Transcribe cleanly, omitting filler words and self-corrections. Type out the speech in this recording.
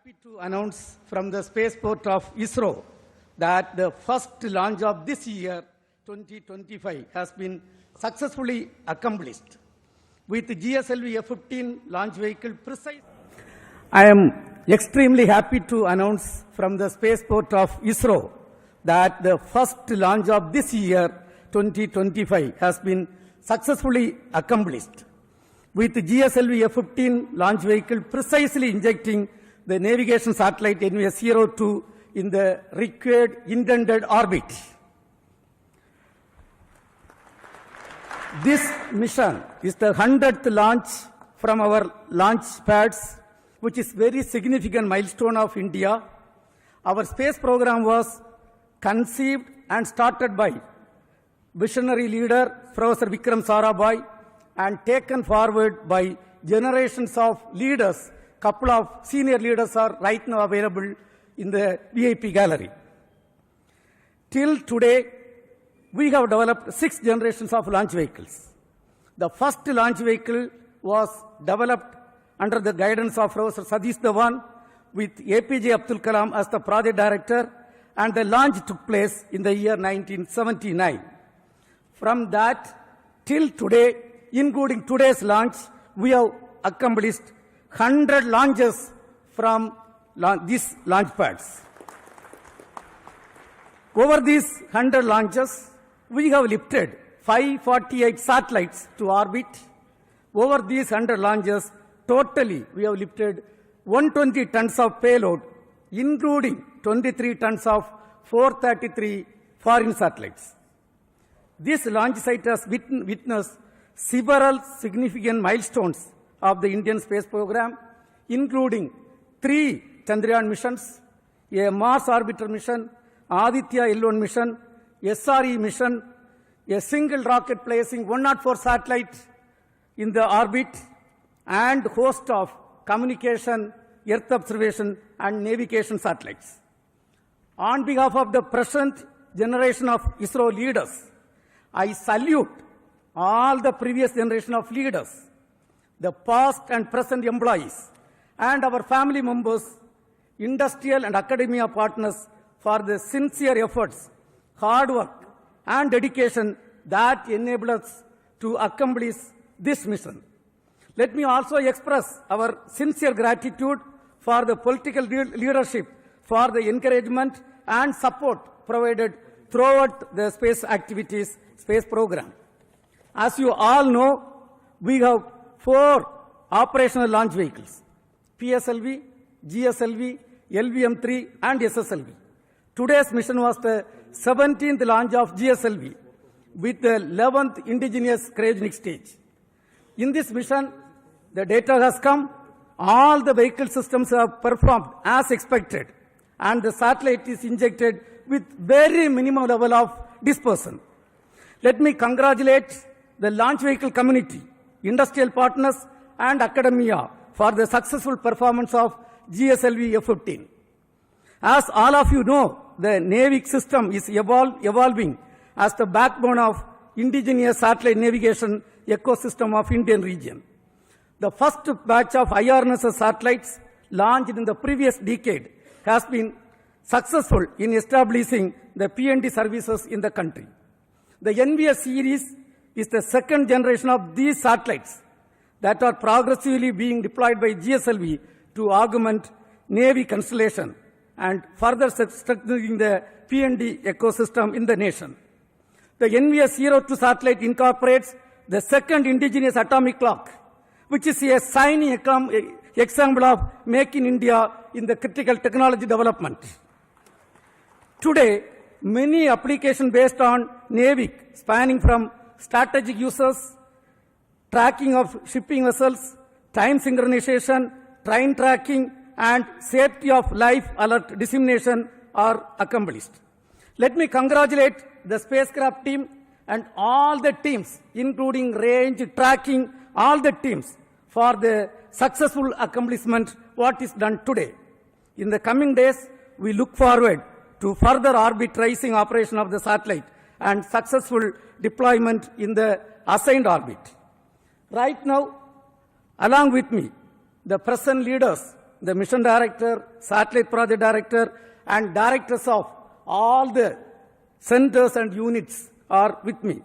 happy to announce from the spaceport of Isro that the first launch of this year, 2025, has been successfully accomplished with GSLV F-15 launch vehicle precise. I am extremely happy to announce from the spaceport of Isro that the first launch of this year, 2025, has been successfully accomplished with GSLV F-15 launch vehicle precisely injecting the navigation satellite NVS-02 in the required intended orbit. This mission is the 100th launch from our launch pads, which is very significant milestone of India. Our space program was conceived and started by visionary leader Professor Vikram Sarabhai and taken forward by generations of leaders. Couple of senior leaders are right now available in the VIP gallery. Till today, we have developed 6 generations of launch vehicles. The first launch vehicle was developed under the guidance of Professor Satish Dhawan with APJ Abdul Kalam as the project director, and the launch took place in the year 1979. From that till today, including today's launch, we have accomplished 100 launches from these launch pads. Over these 100 launches, we have lifted 548 satellites to orbit. Over these 100 launches, totally we have lifted 120 tons of payload, including 23 tons of 433 foreign satellites. This launch site has witnessed several significant milestones of the Indian space program, including 3 Chandrayaan missions, a Mars orbiter mission, Aditya L1 mission, SRE mission, a single rocket placing 104 satellites in the orbit, and host of communication, Earth observation, and navigation satellites. On behalf of the present generation of ISRO leaders, I salute all the previous generation of leaders, the past and present employees, and our family members, industrial and academia partners for the sincere efforts, hard work, and dedication that enable us to accomplish this mission. Let me also express our sincere gratitude for the political leadership for the encouragement and support provided throughout the space activities, space program. As you all know, we have 4 operational launch vehicles: PSLV, GSLV, LVM-3, and SSLV. Today's mission was the 17th launch of GSLV with the 11th indigenous cryogenic stage. In this mission, the data has come, all the vehicle systems have performed as expected, and the satellite is injected with very minimum level of dispersion. Let me congratulate the launch vehicle community, industrial partners, and academia for the successful performance of GSLV F-15. As all of you know, the NAVIC system is evolving as the backbone of indigenous satellite navigation ecosystem of Indian region. The first batch of IRNSS satellites launched in the previous decade has been successful in establishing the PND services in the country. The NVS series is the second generation of these satellites that are progressively being deployed by GSLV to augment Navy constellation and further strengthening the PND ecosystem in the nation. The NVS-02 satellite incorporates the second indigenous atomic clock, which is a shining example of Make in India in the critical technology development. Today, many applications based on NAVIC, spanning from strategic uses, tracking of shipping vessels, time synchronization, train tracking, and safety of life alert dissemination are accomplished. Let me congratulate the spacecraft team and all the teams, including range, tracking, all the teams, for the successful accomplishment what is done today. In the coming days, we look forward to further orbit raising operation of the satellite and successful deployment in the assigned orbit. Right now, along with me, the present leaders the mission director, satellite project director, and directors of all the centers and units are with me.